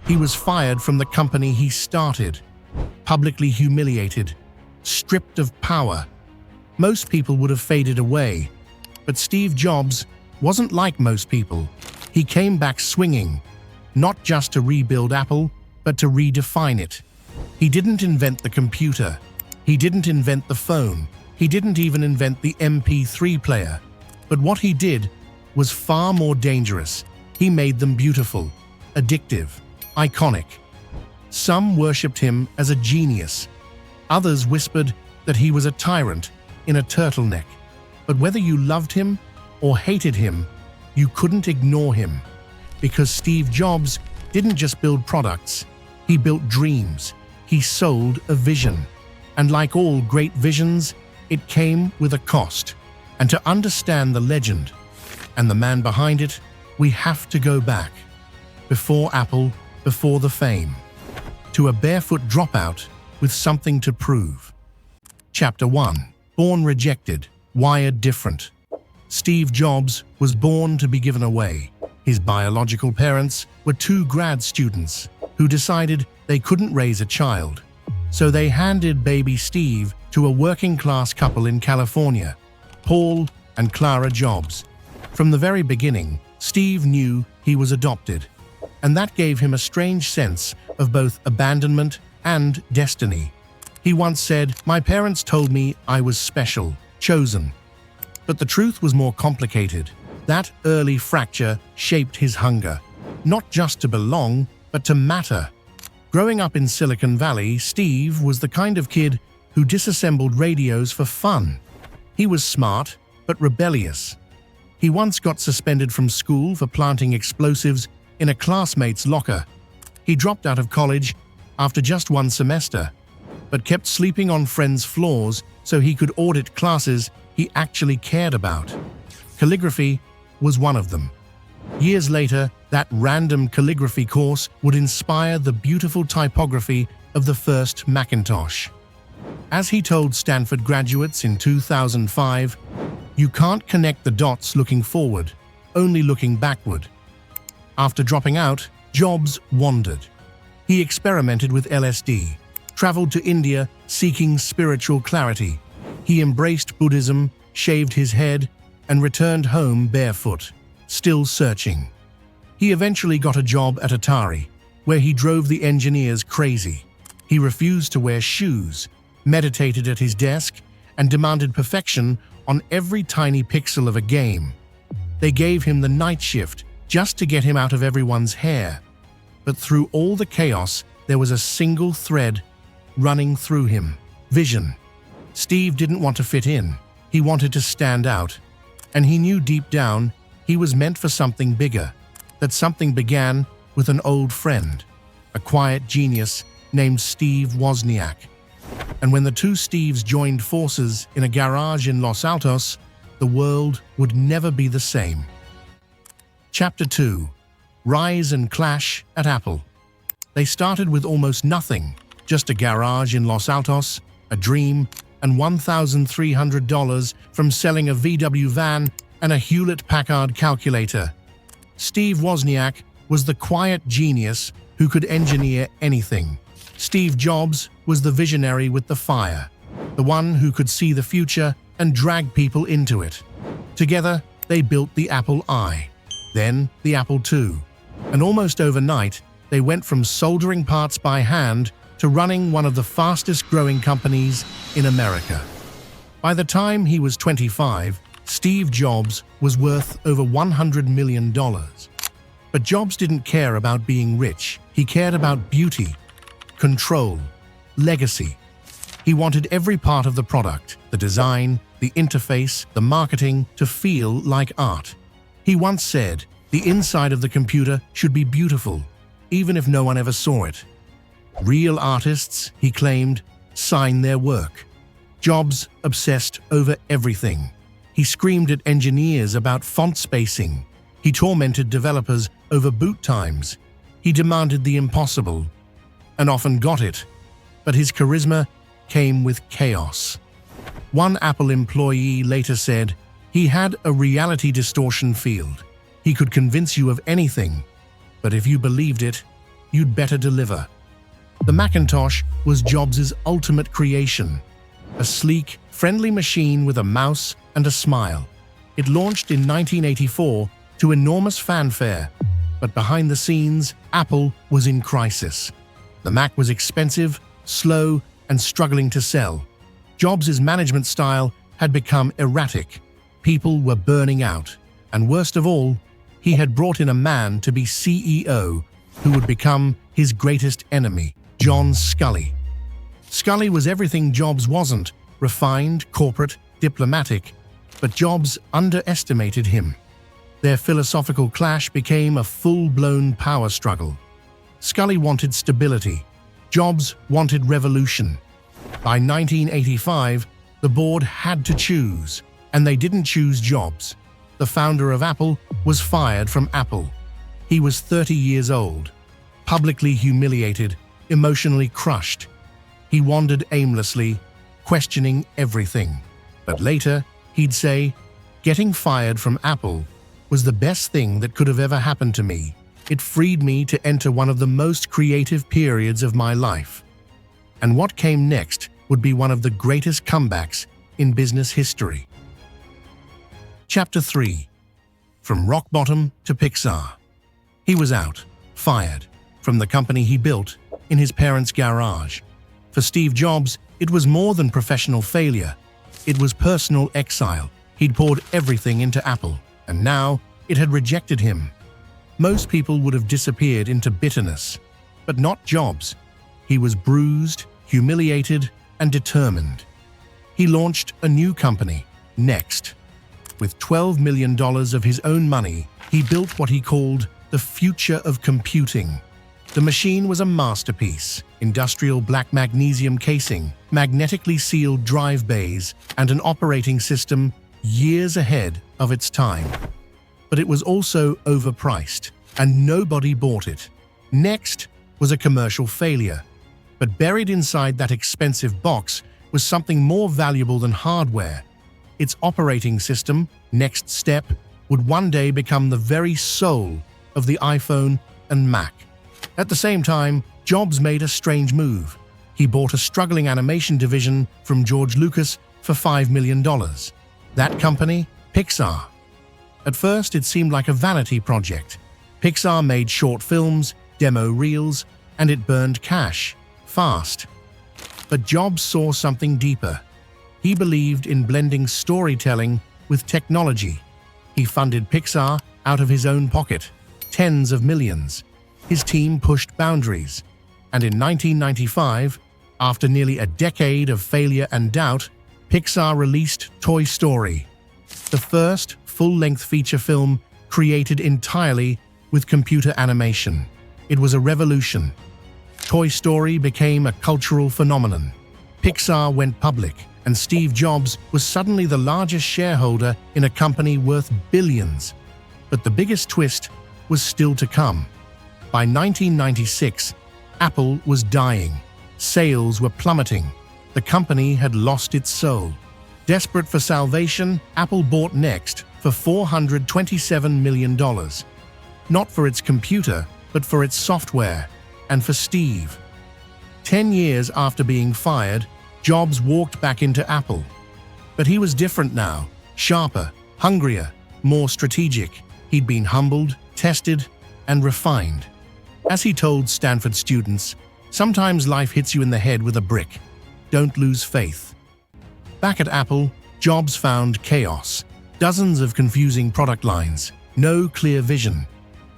He was fired from the company he started, publicly humiliated, stripped of power. Most people would have faded away, but Steve Jobs wasn't like most people. He came back swinging, not just to rebuild Apple, but to redefine it. He didn't invent the computer. He didn't invent the phone. He didn't even invent the MP3 player. But what he did was far more dangerous. He made them beautiful, addictive, iconic. Some worshipped him as a genius. Others whispered that he was a tyrant in a turtleneck. But whether you loved him or hated him, you couldn't ignore him. Because Steve Jobs didn't just build products, he built dreams. He sold a vision. And like all great visions, it came with a cost. And to understand the legend and the man behind it, we have to go back. Before Apple, before the fame. To a barefoot dropout with something to prove. Chapter 1. Born rejected, wired different. Steve Jobs was born to be given away. His biological parents were two grad students who decided they couldn't raise a child. So they handed baby Steve to a working-class couple in California, Paul and Clara Jobs. From the very beginning, Steve knew he was adopted, and that gave him a strange sense of both abandonment and destiny. He once said, "My parents told me I was special, chosen." But the truth was more complicated. That early fracture shaped his hunger, not just to belong, but to matter. Growing up in Silicon Valley, Steve was the kind of kid who disassembled radios for fun. He was smart, but rebellious. He once got suspended from school for planting explosives in a classmate's locker. He dropped out of college after just one semester, but kept sleeping on friends' floors so he could audit classes he actually cared about. Calligraphy was one of them. Years later, that random calligraphy course would inspire the beautiful typography of the first Macintosh. As he told Stanford graduates in 2005, "You can't connect the dots looking forward, only looking backward." After dropping out, Jobs wandered. He experimented with LSD, traveled to India seeking spiritual clarity. He embraced Buddhism, shaved his head, and returned home barefoot, still searching. He eventually got a job at Atari, where he drove the engineers crazy. He refused to wear shoes, meditated at his desk, and demanded perfection on every tiny pixel of a game. They gave him the night shift just to get him out of everyone's hair. But through all the chaos, there was a single thread running through him: vision. Steve didn't want to fit in. He wanted to stand out. And he knew deep down he was meant for something bigger. That something began with an old friend, a quiet genius named Steve Wozniak. And when the two Steves joined forces in a garage in Los Altos, the world would never be the same. Chapter 2. Rise and Clash at Apple. They started with almost nothing, just a garage in Los Altos, a dream, and $1,300 from selling a VW van and a Hewlett-Packard calculator. Steve Wozniak was the quiet genius who could engineer anything. Steve Jobs was the visionary with the fire, the one who could see the future and drag people into it. Together, they built the Apple I, then the Apple II. And almost overnight, they went from soldering parts by hand to running one of the fastest-growing companies in America. By the time he was 25, Steve Jobs was worth over $100 million. But Jobs didn't care about being rich. He cared about beauty, control, legacy. He wanted every part of the product, the design, the interface, the marketing, to feel like art. He once said, "The inside of the computer should be beautiful, even if no one ever saw it." Real artists, he claimed, sign their work. Jobs obsessed over everything. He screamed at engineers about font spacing. He tormented developers over boot times. He demanded the impossible, and often got it. But his charisma came with chaos. One Apple employee later said, "He had a reality distortion field. He could convince you of anything, but if you believed it, you'd better deliver. The Macintosh was Jobs' ultimate creation, a sleek, friendly machine with a mouse and a smile. It launched in 1984 to enormous fanfare, but behind the scenes, Apple was in crisis. The Mac was expensive, slow, and struggling to sell. Jobs' management style had become erratic. People were burning out, and worst of all, he had brought in a man to be CEO who would become his greatest enemy, John Sculley. Sculley was everything Jobs wasn't: refined, corporate, diplomatic, but Jobs underestimated him. Their philosophical clash became a full-blown power struggle. Sculley wanted stability. Jobs wanted revolution. By 1985, the board had to choose, and they didn't choose Jobs. The founder of Apple was fired from Apple. He was 30 years old, publicly humiliated, emotionally crushed. He wandered aimlessly, questioning everything. But later, he'd say, "Getting fired from Apple was the best thing that could have ever happened to me. It freed me to enter one of the most creative periods of my life." And what came next would be one of the greatest comebacks in business history. Chapter 3. From rock bottom to Pixar. He was out, fired, from the company he built in his parents' garage. For Steve Jobs, it was more than professional failure. It was personal exile. He'd poured everything into Apple, and now it had rejected him. Most people would have disappeared into bitterness, but not Jobs. He was bruised, humiliated, and determined. He launched a new company, Next. With $12 million of his own money, he built what he called the future of computing. The machine was a masterpiece: industrial black magnesium casing, magnetically sealed drive bays, and an operating system years ahead of its time. But it was also overpriced, and nobody bought it. Next was a commercial failure. But buried inside that expensive box was something more valuable than hardware. Its operating system, Next Step, would one day become the very soul of the iPhone and Mac. At the same time, Jobs made a strange move. He bought a struggling animation division from George Lucas for $5 million. That company, Pixar. At first, it seemed like a vanity project. Pixar made short films, demo reels, and it burned cash fast. But Jobs saw something deeper. He believed in blending storytelling with technology. He funded Pixar out of his own pocket, tens of millions. His team pushed boundaries. And in 1995, after nearly a decade of failure and doubt, Pixar released Toy Story, the first full-length feature film created entirely with computer animation. It was a revolution. Toy Story became a cultural phenomenon. Pixar went public, and Steve Jobs was suddenly the largest shareholder in a company worth billions. But the biggest twist was still to come. By 1996, Apple was dying. Sales were plummeting. The company had lost its soul. Desperate for salvation, Apple bought Next for $427 million. Not for its computer, but for its software, and for Steve. 10 years after being fired, Jobs walked back into Apple. But he was different now, sharper, hungrier, more strategic. He'd been humbled, tested, and refined. As he told Stanford students, "Sometimes life hits you in the head with a brick. Don't lose faith." Back at Apple, Jobs found chaos. Dozens of confusing product lines, no clear vision.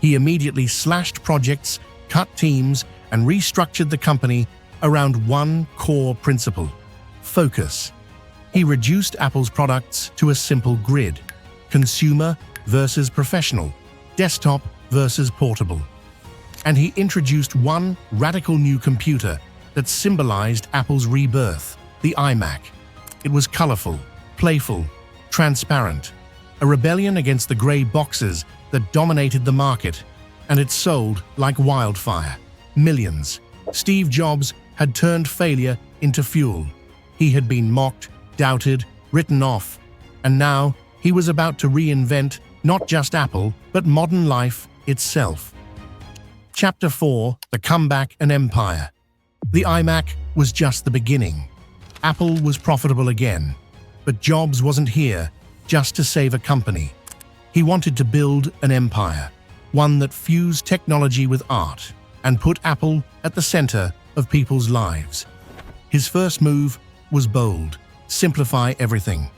He immediately slashed projects, cut teams, and restructured the company around one core principle: focus. He reduced Apple's products to a simple grid: consumer versus professional, desktop versus portable. And he introduced one radical new computer that symbolized Apple's rebirth: the iMac. It was colorful, playful, transparent, a rebellion against the gray boxes that dominated the market, and it sold like wildfire. Millions. Steve Jobs had turned failure into fuel. He had been mocked, doubted, written off, and now he was about to reinvent not just Apple, but modern life itself. Chapter 4: The Comeback and Empire. The iMac was just the beginning. Apple was profitable again, but Jobs wasn't here just to save a company. He wanted to build an empire, one that fused technology with art and put Apple at the center of people's lives. His first move was bold: simplify everything.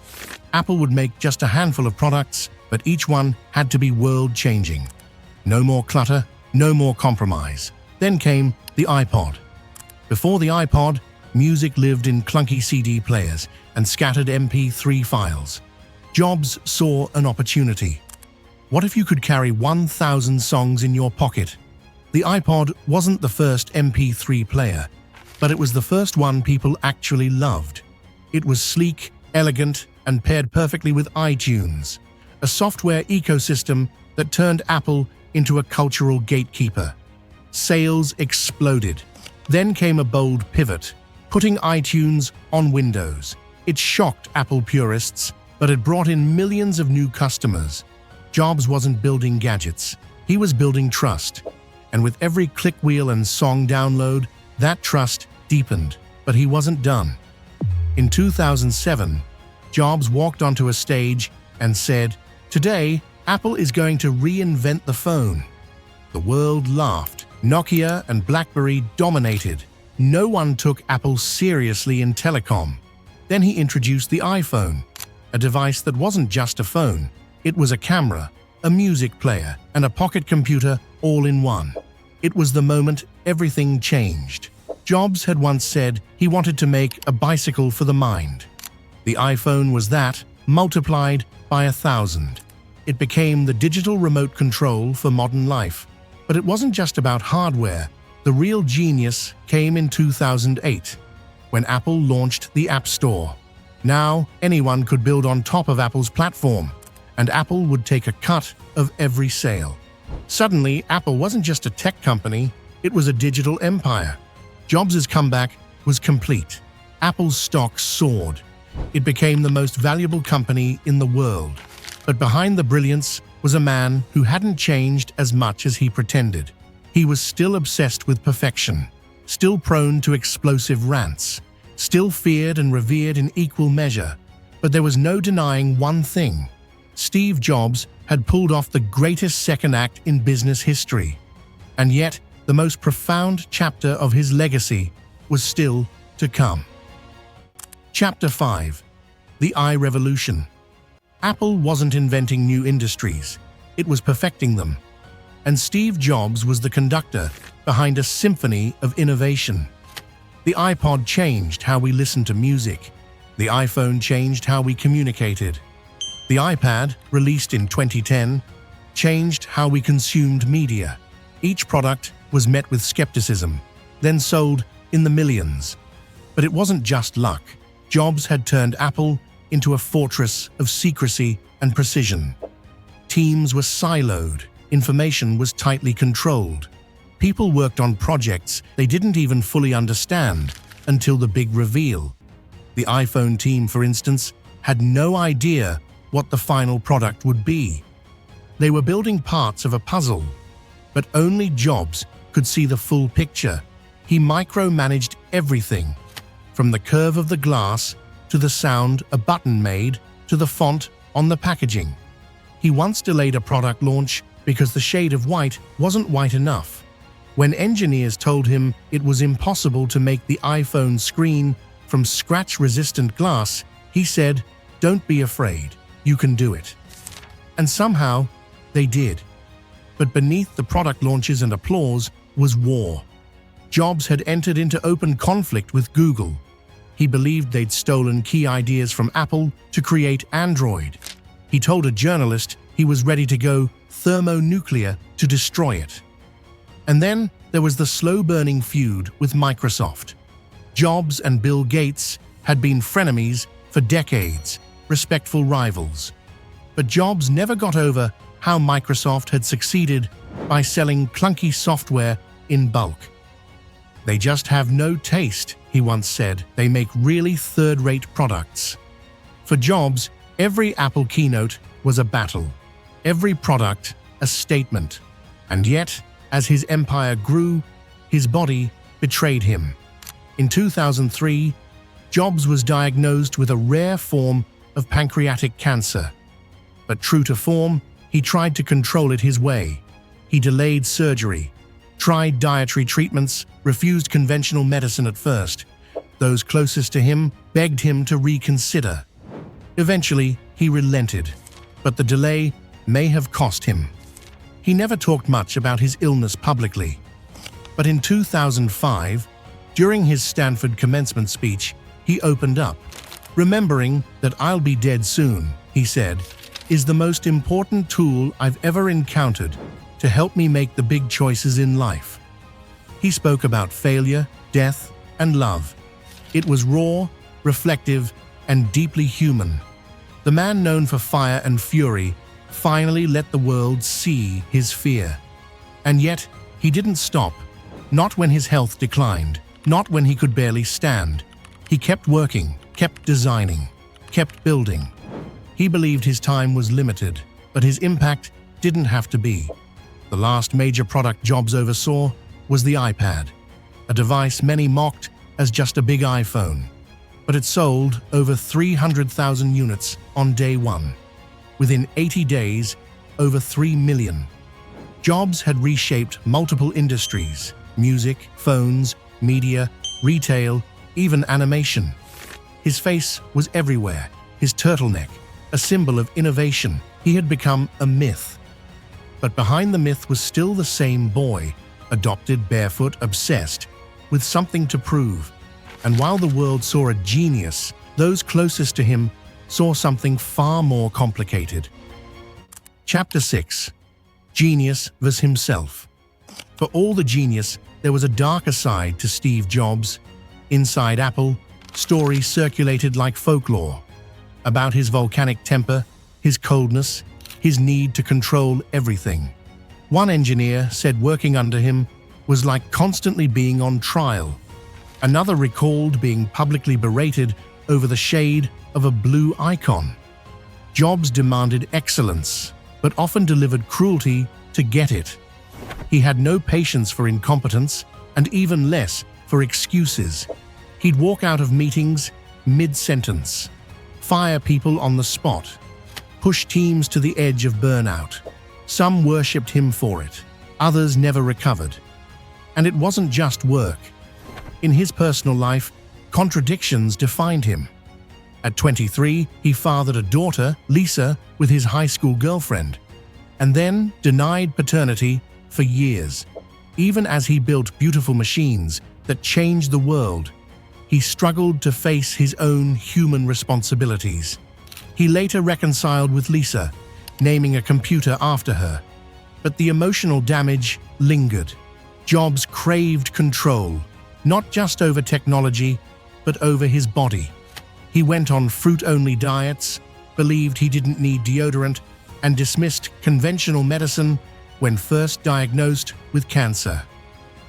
Apple would make just a handful of products, but each one had to be world-changing. No more clutter, no more compromise. Then came the iPod. Before the iPod, music lived in clunky CD players and scattered MP3 files. Jobs saw an opportunity. What if you could carry 1,000 songs in your pocket? The iPod wasn't the first MP3 player, but it was the first one people actually loved. It was sleek, elegant, and paired perfectly with iTunes, a software ecosystem that turned Apple into a cultural gatekeeper. Sales exploded. Then came a bold pivot, putting iTunes on Windows. It shocked Apple purists, but it brought in millions of new customers. Jobs wasn't building gadgets, he was building trust. And with every click wheel and song download, that trust deepened. But he wasn't done. In 2007, Jobs walked onto a stage and said, "Today, Apple is going to reinvent the phone." The world laughed. Nokia and BlackBerry dominated. No one took Apple seriously in telecom. Then he introduced the iPhone, a device that wasn't just a phone. It was a camera, a music player, and a pocket computer all in one. It was the moment everything changed. Jobs had once said he wanted to make a bicycle for the mind. The iPhone was that, multiplied by 1,000. It became the digital remote control for modern life. But it wasn't just about hardware. The real genius came in 2008, when Apple launched the App Store. Now, anyone could build on top of Apple's platform, and Apple would take a cut of every sale. Suddenly, Apple wasn't just a tech company, it was a digital empire. Jobs' comeback was complete. Apple's stock soared. It became the most valuable company in the world. But behind the brilliance was a man who hadn't changed as much as he pretended. He was still obsessed with perfection, still prone to explosive rants, still feared and revered in equal measure. But there was no denying one thing. Steve Jobs had pulled off the greatest second act in business history. And yet, the most profound chapter of his legacy was still to come. Chapter 5: The iRevolution. Apple wasn't inventing new industries, it was perfecting them. And Steve Jobs was the conductor behind a symphony of innovation. The iPod changed how we listened to music. The iPhone changed how we communicated. The iPad, released in 2010, changed how we consumed media. Each product was met with skepticism, then sold in the millions. But it wasn't just luck. Jobs had turned Apple into a fortress of secrecy and precision. Teams were siloed, information was tightly controlled. People worked on projects they didn't even fully understand until the big reveal. The iPhone team, for instance, had no idea what the final product would be. They were building parts of a puzzle, but only Jobs could see the full picture. He micromanaged everything, from the curve of the glass to the sound a button made to the font on the packaging. He once delayed a product launch because the shade of white wasn't white enough. When engineers told him it was impossible to make the iPhone screen from scratch-resistant glass, he said, "Don't be afraid, you can do it." And somehow, they did. But beneath the product launches and applause was war. Jobs had entered into open conflict with Google. He believed they'd stolen key ideas from Apple to create Android. He told a journalist he was ready to go thermonuclear to destroy it. And then there was the slow-burning feud with Microsoft. Jobs and Bill Gates had been frenemies for decades, respectful rivals. But Jobs never got over how Microsoft had succeeded by selling clunky software in bulk. "They just have no taste," he once said. "They make really third-rate products." For Jobs, every Apple keynote was a battle, every product a statement. And yet, As his empire grew, his body betrayed him. In 2003, Jobs was diagnosed with a rare form of pancreatic cancer. But true to form, he tried to control it his way. He delayed surgery, tried dietary treatments, refused conventional medicine at first. Those closest to him begged him to reconsider. Eventually, he relented, but the delay may have cost him. He never talked much about his illness publicly. But in 2005, during his Stanford commencement speech, he opened up. "Remembering that I'll be dead soon," he said, "is the most important tool I've ever encountered to help me make the big choices in life." He spoke about failure, death, and love. It was raw, reflective, and deeply human. The man known for fire and fury finally let the world see his fear. And yet, he didn't stop. Not when his health declined, not when he could barely stand. He kept working, kept designing, kept building. He believed his time was limited, but his impact didn't have to be. The last major product Jobs oversaw was the iPad, a device many mocked as just a big iPhone. But it sold over 300,000 units on day one. Within 80 days, over 3 million. Jobs had reshaped multiple industries: music, phones, media, retail, even animation. His face was everywhere, his turtleneck, a symbol of innovation. He had become a myth. But behind the myth was still the same boy, adopted, barefoot, obsessed, with something to prove. And while the world saw a genius, those closest to him saw something far more complicated. Chapter 6. Genius vs. himself. For all the genius, there was a darker side to Steve Jobs. Inside Apple, stories circulated like folklore about his volcanic temper, his coldness, his need to control everything. One engineer said working under him was like constantly being on trial. Another recalled being publicly berated over the shade of a blue icon. Jobs demanded excellence, but often delivered cruelty to get it. He had no patience for incompetence, and even less for excuses. He'd walk out of meetings mid-sentence, fire people on the spot, push teams to the edge of burnout. Some worshipped him for it, others never recovered. And it wasn't just work. In his personal life, contradictions defined him. At 23, he fathered a daughter, Lisa, with his high school girlfriend, and then denied paternity for years. Even as he built beautiful machines that changed the world, he struggled to face his own human responsibilities. He later reconciled with Lisa, naming a computer after her. But the emotional damage lingered. Jobs craved control, not just over technology, but over his body. He went on fruit-only diets, believed he didn't need deodorant, and dismissed conventional medicine when first diagnosed with cancer.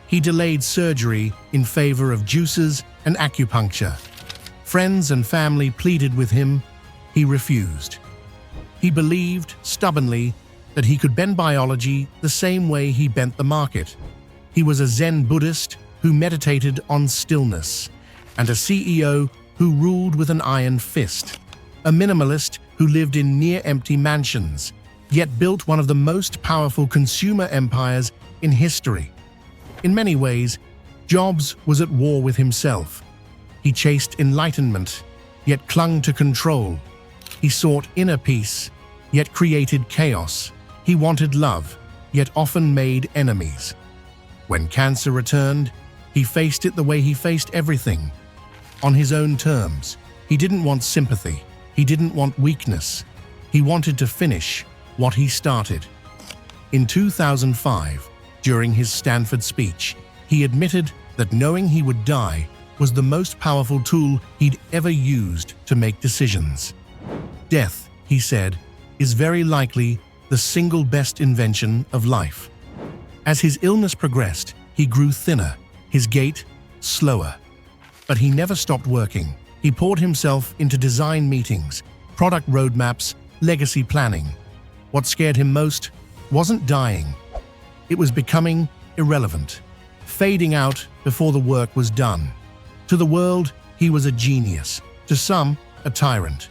He delayed surgery in favor of juices and acupuncture. Friends and family pleaded with him. He refused. He believed, stubbornly, that he could bend biology the same way he bent the market. He was a Zen Buddhist who meditated on stillness, and a CEO who ruled with an iron fist. A minimalist who lived in near-empty mansions, yet built one of the most powerful consumer empires in history. In many ways, Jobs was at war with himself. He chased enlightenment, yet clung to control. He sought inner peace, yet created chaos. He wanted love, yet often made enemies. When cancer returned, he faced it the way he faced everything, on his own terms. He didn't want sympathy. He didn't want weakness. He wanted to finish what he started. In 2005, during his Stanford speech, he admitted that knowing he would die was the most powerful tool he'd ever used to make decisions. Death, he said, is very likely the single best invention of life. As his illness progressed, he grew thinner, his gait slower. But he never stopped working. He poured himself into design meetings, product roadmaps, legacy planning. What scared him most wasn't dying. It was becoming irrelevant, fading out before the work was done. To the world, he was a genius. To some, a tyrant.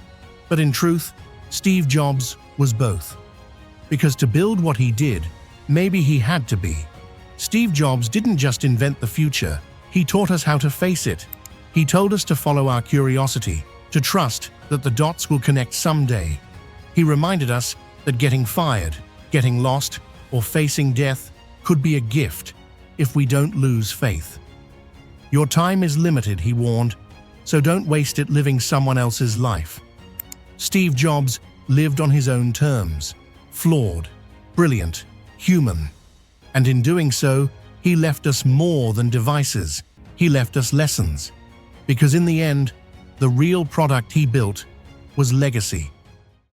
But in truth, Steve Jobs was both. Because to build what he did, maybe he had to be. Steve Jobs didn't just invent the future, he taught us how to face it. He told us to follow our curiosity, to trust that the dots will connect someday. He reminded us that getting fired, getting lost, or facing death could be a gift if we don't lose faith. Your time is limited, he warned, so don't waste it living someone else's life. Steve Jobs lived on his own terms, flawed, brilliant, human. And in doing so, he left us more than devices. He left us lessons. Because in the end, the real product he built was legacy.